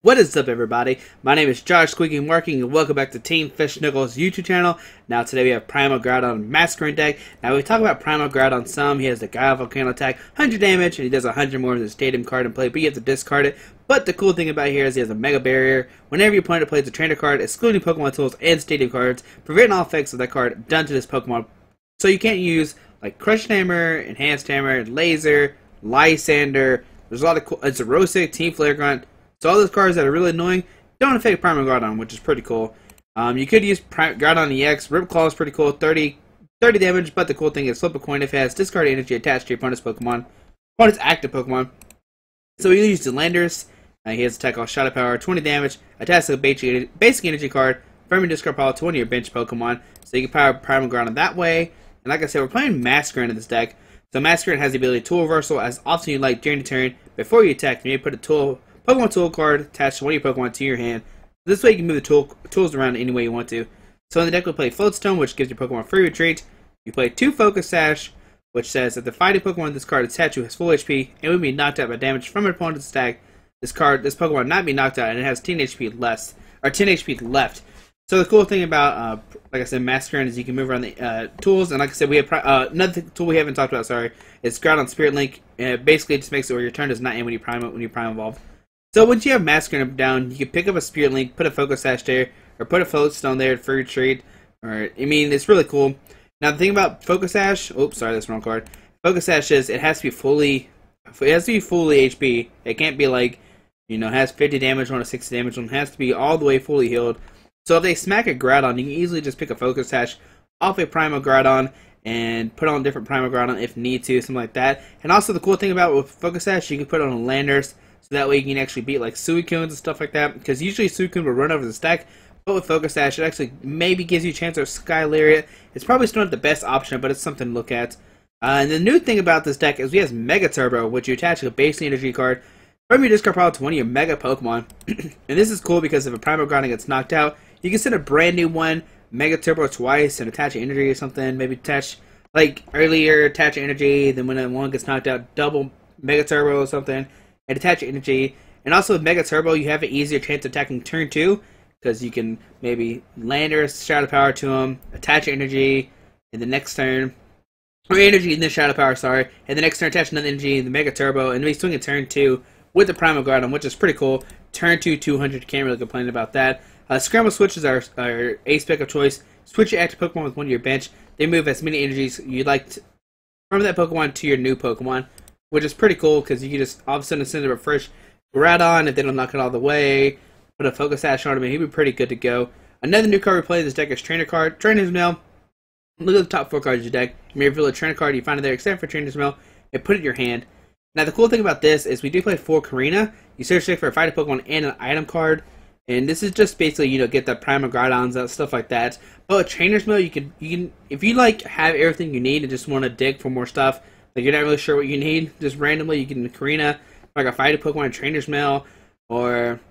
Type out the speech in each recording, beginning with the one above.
What is up, everybody? My name is Josh Squeaky Marking, and welcome back to Team Fish Nichols' YouTube channel. Now, today we have Primal Groudon Masquerain deck. Now, we talk about Primal Groudon some. He has the Gaia Volcano attack, 100 damage, and he does 100 more with his Stadium card in play, but you have to discard it. But the cool thing about here is he has a Mega Barrier. Whenever your opponent plays a Trainer card, excluding Pokemon tools and Stadium cards, preventing all effects of that card done to this Pokemon. So you can't use, like, Crush Hammer, Enhanced Hammer, Laser, Lysander. There's a lot of cool... It's a Rosic, Team Flare Grunt. So all those cards that are really annoying don't affect Primal Groudon, which is pretty cool. You could use Groudon EX. Rip Claw is pretty cool, 30 damage, but the cool thing is flip a coin if it has discard energy attached to your opponent's active Pokemon. So you use the Landers. He has attack off Shadow Power, 20 damage, attached to a basic energy card, from your discard pile to one of your bench Pokemon. So you can power Primal Groudon that way. And like I said, we're playing Masquerain in this deck. So Masquerain has the ability Tool Reversal as often you like during the turn. Before you attack, you may put a Pokemon Tool card attached to one of your Pokemon to your hand. This way you can move the tools around any way you want to. So in the deck we play Floatstone, which gives your Pokemon free retreat. You play 2 Focus Sash, which says that the fighting Pokemon this card attached to has full HP and will be knocked out by damage from an opponent's attack. This Pokemon will not be knocked out, and it has 10 HP left. So the cool thing about, like I said, Masquerain is you can move around the tools, and like I said, we have another tool we haven't talked about. Sorry, is Groudon Spirit Link. And it basically just makes it where your turn does not end when you prime evolve. So once you have Masquerain down, you can pick up a Spirit Link, put a Focus Sash there, or put a Floatstone there for retreat. Or I mean, it's really cool. Now the thing about Focus Sash, oops, sorry, that's the wrong card. Focus Sash is it has to be fully HP. It can't be like, you know, has 50 damage on, a 60 damage on. It has to be all the way fully healed. So if they smack a Groudon, you can easily just pick a Focus Sash off a Primal Groudon and put on different Primal Groudon if need to, something like that. And also the cool thing about with Focus Sash, you can put it on Landers, so that way you can actually beat like Suicunes and stuff like that. Because usually Suicune will run over the stack, but with Focus Sash, it actually maybe gives you a chance of Sky Lariat. It's probably still not the best option, but it's something to look at. And the new thing about this deck is we have Mega Turbo, which you attach to a basic energy card from your discard pile to one of your Mega Pokemon. And this is cool because if a Primal Groudon gets knocked out, you can send a brand new one, Mega Turbo twice, and attach energy or something. Maybe attach, like earlier, attach energy, then when one gets knocked out, double Mega Turbo or something, and attach energy. And also with Mega Turbo, you have an easier chance of attacking turn 2, because you can maybe Landers, Shadow Power to them, attach energy in the next turn, or energy in the Shadow Power, sorry, and the next turn attach another energy in the Mega Turbo, and then we swing a turn 2 with the Primal Groudon, which is pretty cool. Turn 2, 200, can't really complain about that. Scramble Switch is our ace pick of choice. Switch your active Pokemon with one of your bench. They move as many energies you'd like from that Pokemon to your new Pokemon, which is pretty cool because you can just all of a sudden send a fresh Groudon if they don't knock it all the way. Put a Focus Sash on him and he'd be pretty good to go. Another new card we play in this deck is Trainer card. Trainer's Mail. Look at the top 4 cards of your deck. You may reveal a Trainer card you find it there except for Trainer's Mail and put it in your hand. Now the cool thing about this is we do play 4 Karina. You search for a fighting Pokemon and an item card. And this is just basically, you know, get the Primal Groudons out, stuff like that. But with Trainer's Mail, you can if you like have everything you need and just want to dig for more stuff, like you're not really sure what you need, just randomly you can Karina, like a fighting Pokemon in Trainer's Mail, or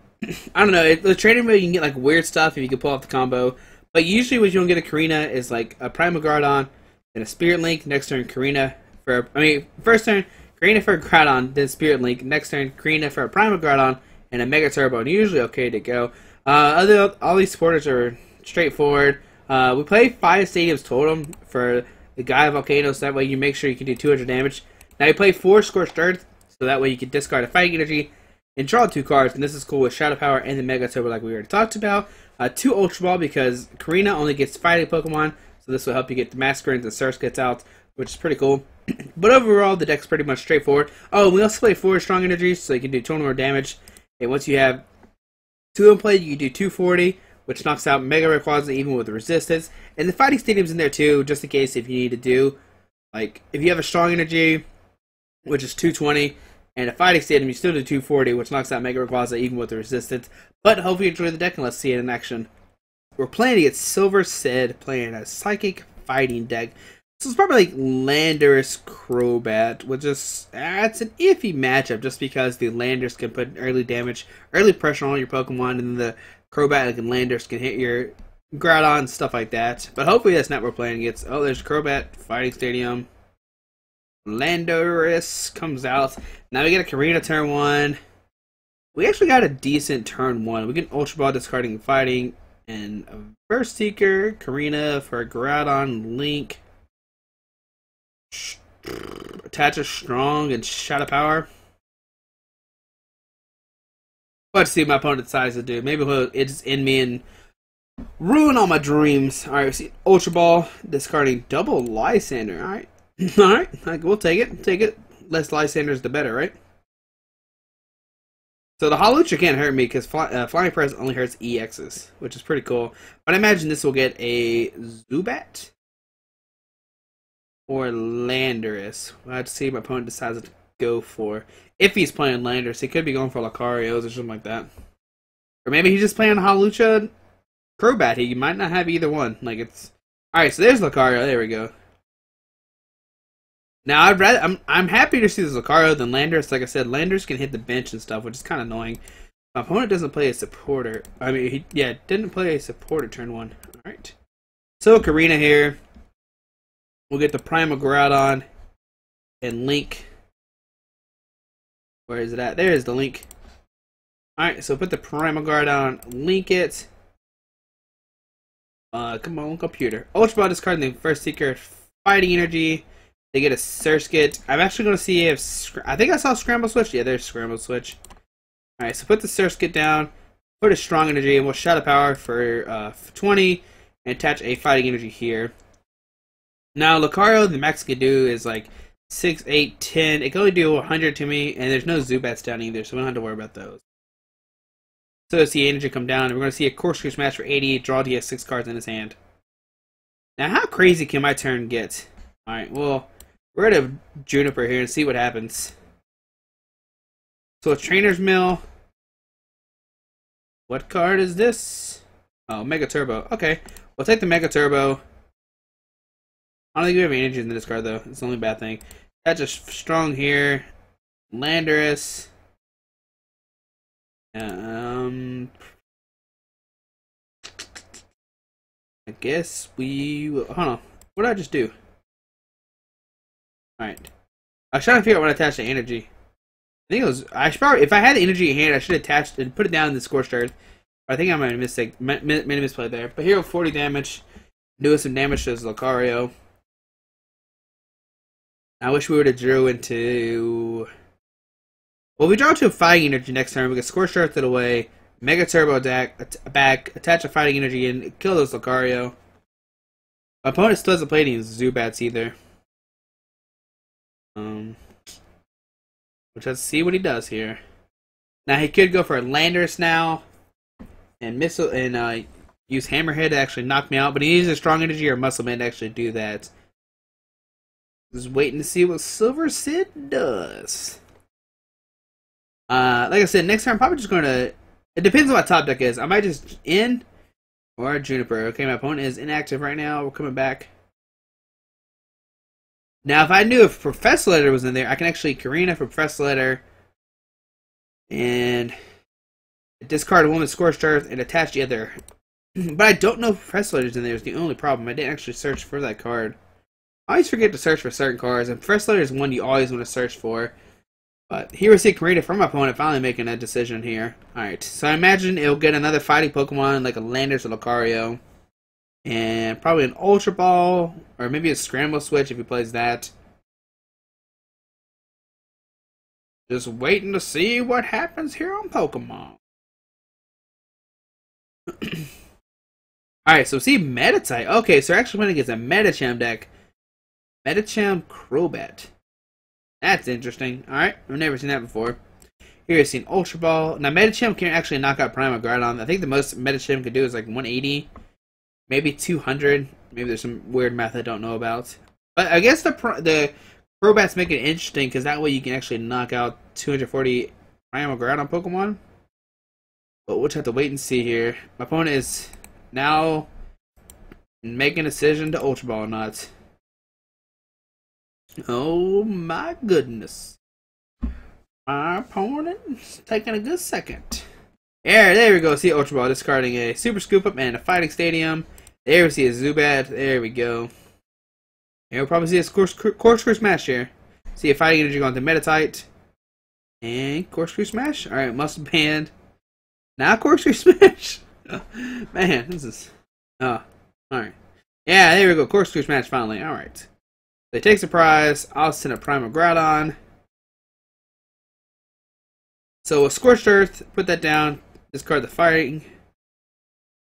I don't know. The Trainer's Mail you can get like weird stuff if you can pull off the combo. But usually what you don't get a Karina is like a Primal Groudon and a Spirit Link. Next turn Karina for first turn Karina for a Groudon, then Spirit Link. Next turn Karina for a Primal Groudon and a Mega Turbo, and usually okay to go. All these supporters are straightforward. We play 5 Stadiums Totem for the Gaia Volcano, so that way you make sure you can do 200 damage. Now you play 4 Scorched Earth, so that way you can discard a Fighting Energy and draw 2 cards, and this is cool with Shadow Power and the Mega Turbo like we already talked about. 2 Ultra Ball because Karina only gets fighting Pokemon, so this will help you get the Masquerain and Surskits out, which is pretty cool. But overall, the deck's pretty much straightforward. Oh, we also play 4 Strong Energies, so you can do 20 more damage. And once you have 2 in play, you can do 240, which knocks out Mega Rayquaza even with resistance. And the Fighting Stadium's in there too, just in case if you need to do, like, if you have a Strong Energy, which is 220, and a Fighting Stadium, you still do 240, which knocks out Mega Rayquaza even with the resistance. But hopefully you enjoy the deck and let's see it in action. We're playing against Silver Sid, playing a Psychic Fighting deck. So it's probably like Landorus Crobat, which is it's an iffy matchup just because the Landorus can put early damage, early pressure on your Pokemon, and then the Crobat and Landorus can hit your Groudon, stuff like that. But hopefully that's not what we're playing against. Oh, there's Crobat, Fighting Stadium. Landorus comes out. Now we get a Karina turn 1. We actually got a decent turn one. We get Ultra Ball, discarding Fighting, and a Burst Seeker, Karina for Groudon, Link. Attach a Strong and Shadow Power. Let's see what my opponent decides to do. Maybe he'll just end me and ruin all my dreams. Alright, we see Ultra Ball, discarding double Lysander. Alright. Alright, we'll take it. Take it. Less Lysanders, the better, right? So the Hawlucha can't hurt me because Flying Press only hurts EXs, which is pretty cool. But I imagine this will get a Zubat or Landorus. We'll have to see what my opponent decides to go for. If he's playing Landorus, he could be going for Lucarios or something like that. Or maybe he's just playing Hawlucha Crobat. He might not have either one. Like it's alright. So there's Lucario. There we go. Now I'm happier to see this Lucario than Landorus. Like I said, Landorus can hit the bench and stuff, which is kind of annoying. My opponent doesn't play a supporter. I mean, he didn't play a supporter turn one. All right. So Karina here. We'll get the Primal Groudon and Link. Where is it at? There is the Link. All right. So put the Primal Groudon, Link it. Come on, computer. Ultra Ball, discarding the first Seeker, Fighting Energy. They get a Surskit. I'm actually going to see if... I think I saw Scramble Switch. Yeah, there's Scramble Switch. Alright, so put the Surskit down. Put a Strong Energy, and we'll Shadow Power for 20. And attach a Fighting Energy here. Now, Lucario, the max it can do is like 6, 8, 10. It can only do 100 to me. And there's no Zubats down either, so we don't have to worry about those. So let's see energy come down. And we're going to see a Corkscrew Smash for 80. Draw DS 6 cards in his hand. Now, how crazy can my turn get? Alright, well... we're going to Juniper here and see what happens. So a Trainer's Mill. What card is this? Oh, Mega Turbo. Okay, we'll take the Mega Turbo. I don't think we have any energy in this card though. It's the only bad thing. That's just Strong here. Landorus. I guess we will... hold on. What did I just do? Alright. I was trying to figure out what I attached to energy. I think it was... I should probably... if I had the energy in hand, I should have attached and put it down in the Scorched Earth. I think I might have made a misplay there. But here, 40 damage. Doing some damage to his Lucario. I wish we would have drew into... well, we draw to a Fighting Energy next turn. We get Scorched Earth it away. Mega Turbo back. Attach a Fighting Energy and kill this Lucario. My opponent still doesn't play any Zubats either. Let's see what he does here. Now he could go for a Landorus now, and missile and use Hammerhead to actually knock me out. But he needs a Strong Energy or Muscle Man to actually do that. Just waiting to see what Silver Sid does. Like I said, next time I'm probably just going to... it depends on what top deck is. I might just end or Juniper. Okay, my opponent is inactive right now. We're coming back. Now, if I knew if Professor Letter was in there, I can actually Karina for Professor Letter and discard one with Scorched Earth and attach the other. But I don't know if Professor Letter's in there is the only problem. I didn't actually search for that card. I always forget to search for certain cards, and Professor Letter is one you always want to search for. But here we see Karina from my opponent finally making a decision here. Alright, so I imagine it'll get another fighting Pokemon like a Landorus or Lucario. And probably an Ultra Ball, or maybe a Scramble Switch if he plays that. Just waiting to see what happens here on Pokemon. Alright, so see Meditite. Okay, so we're actually playing against a Medicham deck. Medicham Crobat. That's interesting. Alright, I've never seen that before. Here we've seen Ultra Ball. Now Medicham can actually knock out Primal Groudon. I think the most Medicham can do is like 180. Maybe 200. Maybe there's some weird math I don't know about. But I guess the Crobats make it interesting because that way you can actually knock out 240 Primal Groudon Pokemon. But we'll just have to wait and see here. My opponent is now making a decision to Ultra Ball or not. Oh my goodness. My opponent's taking a good second. There we go. See Ultra Ball discarding a Super Scoop Up and a Fighting Stadium. There we see a Zubat. There we go. And we'll probably see a Corkscrew Smash here. See a Fighting Energy going to Meditite. And corkscrew smash. Alright, muscle band. Now corkscrew smash. Man, this is... Oh, alright. Yeah, there we go. Corkscrew smash finally. Alright. They take surprise. I'll send a Primal Groudon. So a Scorched Earth, put that down. Discard the fighting.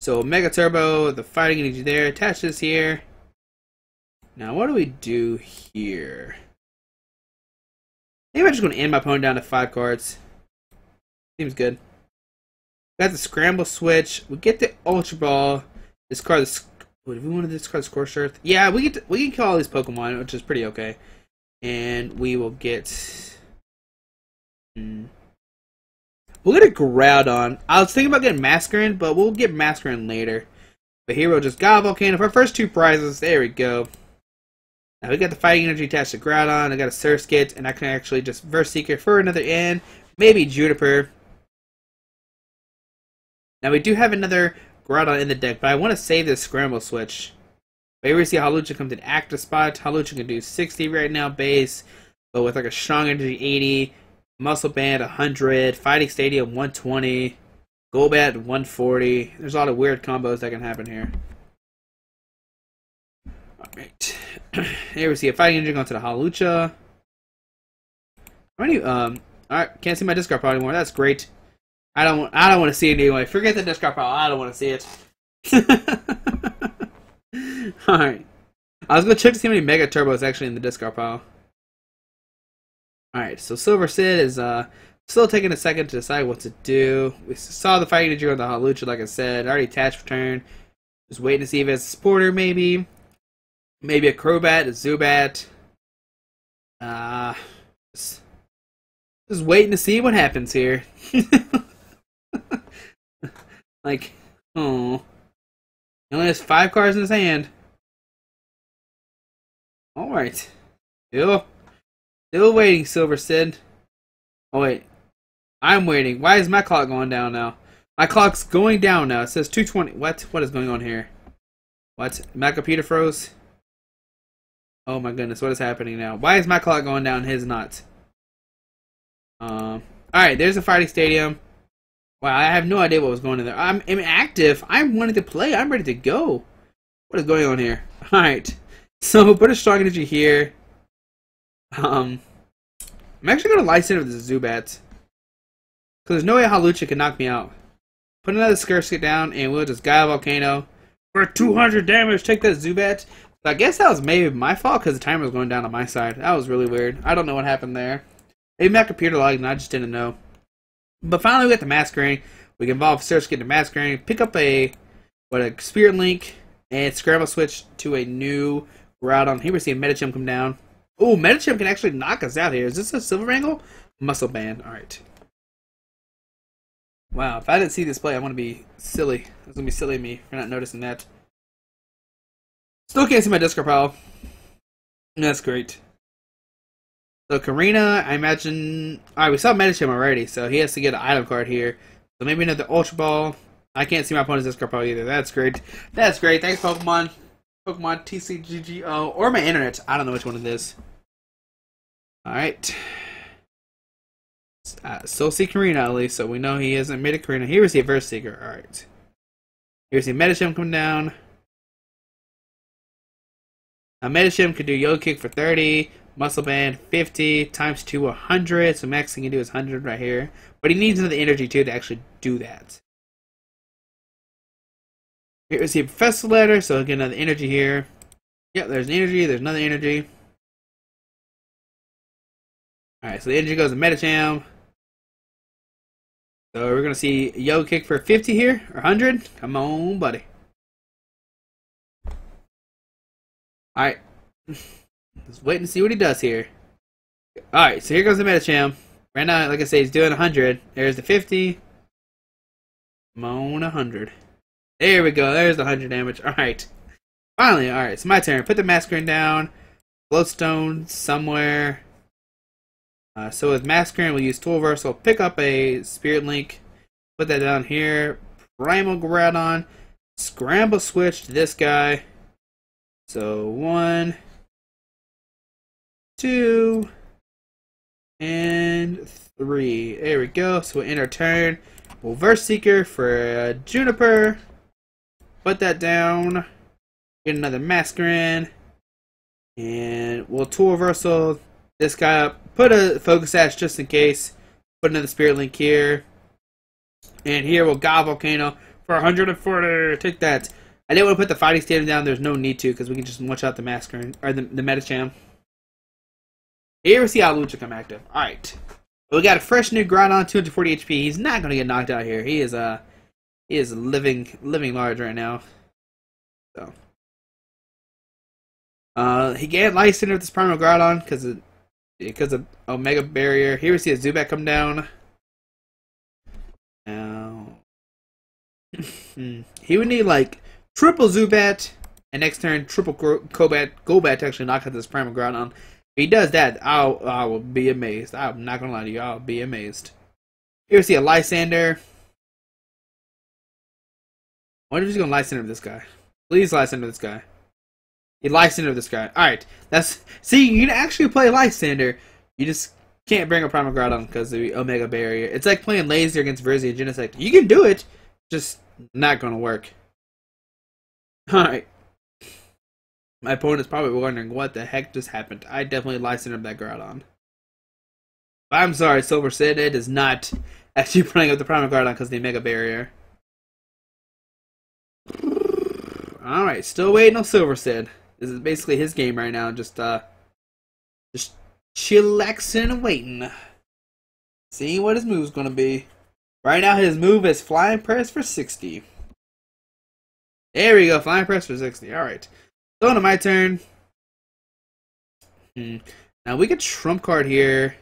So Mega Turbo, the fighting energy there. Attach this here. Now what do we do here? Maybe I'm just going to end my opponent down to 5 cards. Seems good. Got the Scramble Switch. We get the Ultra Ball. Discard the... Do we want to discard Scorched Earth? Yeah, we can kill all these Pokemon, which is pretty okay. And we will get... We'll get a Groudon. I was thinking about getting Masquerain, but we'll get Masquerain later. But here we'll just got Volcano for our first 2 prizes. There we go. Now we got the Fighting Energy attached to Groudon. I got a Surskit, and I can actually just Verse Seeker for another N. Maybe Juniper. Now we do have another Groudon in the deck, but I want to save this Scramble Switch. But here we see Hawlucha comes in active spot. Hawlucha can do 60 right now base, but with like a Strong Energy 80, Muscle Band 100, Fighting Stadium 120, Golbat 140. There's a lot of weird combos that can happen here. Alright. Here we see a Fighting Energy going to the Hawlucha. How many alright, can't see my discard pile anymore. That's great. I don't want to see it anyway. Forget the discard pile. I don't want to see it. Alright. I was gonna check to see how many Mega Turbos actually in the discard pile. Alright, so Silver Sid is still taking a second to decide what to do. We saw the Fighting Energy on the Hawlucha, like I said. Already attached for turn. Just waiting to see if it's a Supporter, maybe. Maybe a Crobat, a Zubat. Just waiting to see what happens here. Like, oh. He only has 5 cards in his hand. Alright. Still waiting, Silver Sid. Oh, wait. I'm waiting. Why is my clock going down now? My clock's going down now. It says 220. What? What is going on here? What? My computer froze? Oh my goodness. What is happening now? Why is my clock going down? His not. Alright. There's a Fighting Stadium. Wow, I have no idea what was going on there. I'm active. I'm wanting to play. I'm ready to go. What is going on here? Alright. So, put a Strong Energy here. I'm actually going to Lysan with the Zubats. Because there's no way Hawlucha can knock me out. Put another Skurskit down, and we'll just Gaia Volcano. For 200 damage, take that Zubat. So I guess that was maybe my fault, because the timer was going down on my side. That was really weird. I don't know what happened there. Maybe my computer lagged, and I just didn't know. But finally, we got the Masquerain. We can evolve Surskit into Masquerain, pick up a Spirit Link, and Scramble Switch to a new Groudon. Here we see a Medicham come down. Oh, Medicham can actually knock us out here. Is this a Silver Angle? Muscle Band. Alright. Wow, if I didn't see this play, I want to be silly. It's going to be silly of me for not noticing that. Still can't see my discard pile. That's great. So Karina, I imagine... Alright, we saw Medicham already, so he has to get an item card here. So maybe another Ultra Ball. I can't see my opponent's discard pile either. That's great. That's great. Thanks, Pokemon. Pokemon TCGGO. Or my internet. I don't know which one it is. Alright. Still see Karina at least, so we know he hasn't made a Karina. Here we see a Verse Seeker. Alright. Here we see Medicham come down. Now Medicham could do Yo Kick for 30. Muscle Band 50 times 2 100, so max he can do is 100 right here. But he needs another energy too to actually do that. Here we see a Professor Letter, so he'll get another energy here. Yep, there's an energy, there's another energy. Alright, so the energy goes to Medicham. So we're gonna see Yo Kick for 50 here, or 100. Come on, buddy. Alright. Let's wait and see what he does here. Alright, so here goes the Medicham. Right now, like I say, he's doing 100. There's the 50. Come on, 100. There we go. There's the 100 damage. Alright. Finally, alright. It's my turn. Put the Masquerain down. Glowstone somewhere. So with Masquerain, we'll use Tool Reversal. Pick up a Spirit Link. Put that down here. Primal Groudon. Scramble Switch to this guy. So 1, 2, And 3. There we go. So we'll end our turn. We'll Verse Seeker for Juniper. Put that down. Get another Masquerain. And we'll Tool Reversal this guy up. Put a Focus Sash just in case. Put another Spirit Link here. And here we'll God Volcano for 140. Take that. I didn't want to put the Fighting Stadium down. There's no need to because we can just watch out the Masquerain or the Metacham. Here we see Lucha come active. Alright. We got a fresh new Groudon, 240 HP. He's not going to get knocked out here. He is living large right now. So he gained Life Center with this Primal Groudon because of Omega Barrier. Here we see a Zubat come down. Now he would need like triple Zubat and next turn triple Golbat to actually knock out this Primal Groudon. If he does that, I will be amazed. I'm not gonna lie to you, I'll be amazed. Here we see a Lysander. I wonder if he's gonna Lysander this guy. Please Lysander this guy. He Lysander this guy. Alright, see, you can actually play Lysander. You just can't bring a Primal Groudon because of the Omega Barrier. It's like playing Laser against Verzi and Genesect. You can do it, just not gonna work. Alright. My opponent's probably wondering what the heck just happened. I definitely Lysandered that Groudon. But I'm sorry, Silver Sid, it is not actually playing up the Primal Groudon because of the Omega Barrier. Alright, still waiting on Silver Sid. This is basically his game right now, just chillaxing and waiting. Seeing what his move's gonna be. Right now his move is Flying Press for 60. There we go, Flying Press for 60. Alright. So on to my turn. Now we get Trump card here,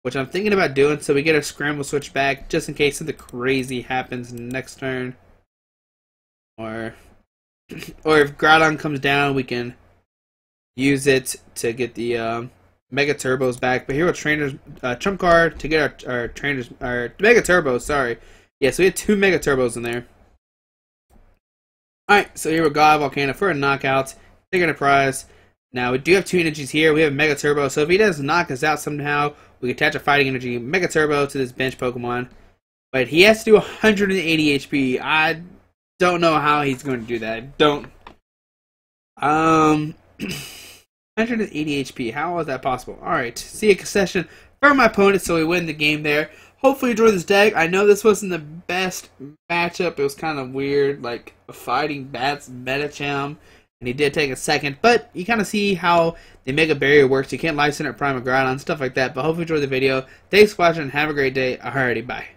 which I'm thinking about doing, so we get a Scramble Switch back just in case something crazy happens next turn. Or if Groudon comes down, we can use it to get the Mega Turbos back. But here with Trainers Trump card to get our Trainers, our Mega Turbos. Sorry, yeah. So we have 2 Mega Turbos in there. All right, so here we go, Volcano for a knockout, taking a prize. Now we do have 2 energies here. We have Mega Turbo, so if he does knock us out somehow, we can attach a Fighting Energy Mega Turbo to this bench Pokemon. But he has to do 180 HP. I don't know how he's going to do that. I don't. 180 HP. How is that possible? Alright, see a concession for my opponent, so we win the game there. Hopefully you enjoy this deck. I know this wasn't the best matchup. It was kind of weird, like a Fighting Bats Metacham. And he did take a second, but you kind of see how the Mega Barrier works. You can't Life Center Primal Groudon, stuff like that. But hopefully you enjoyed the video. Thanks for watching and have a great day. Alrighty, bye.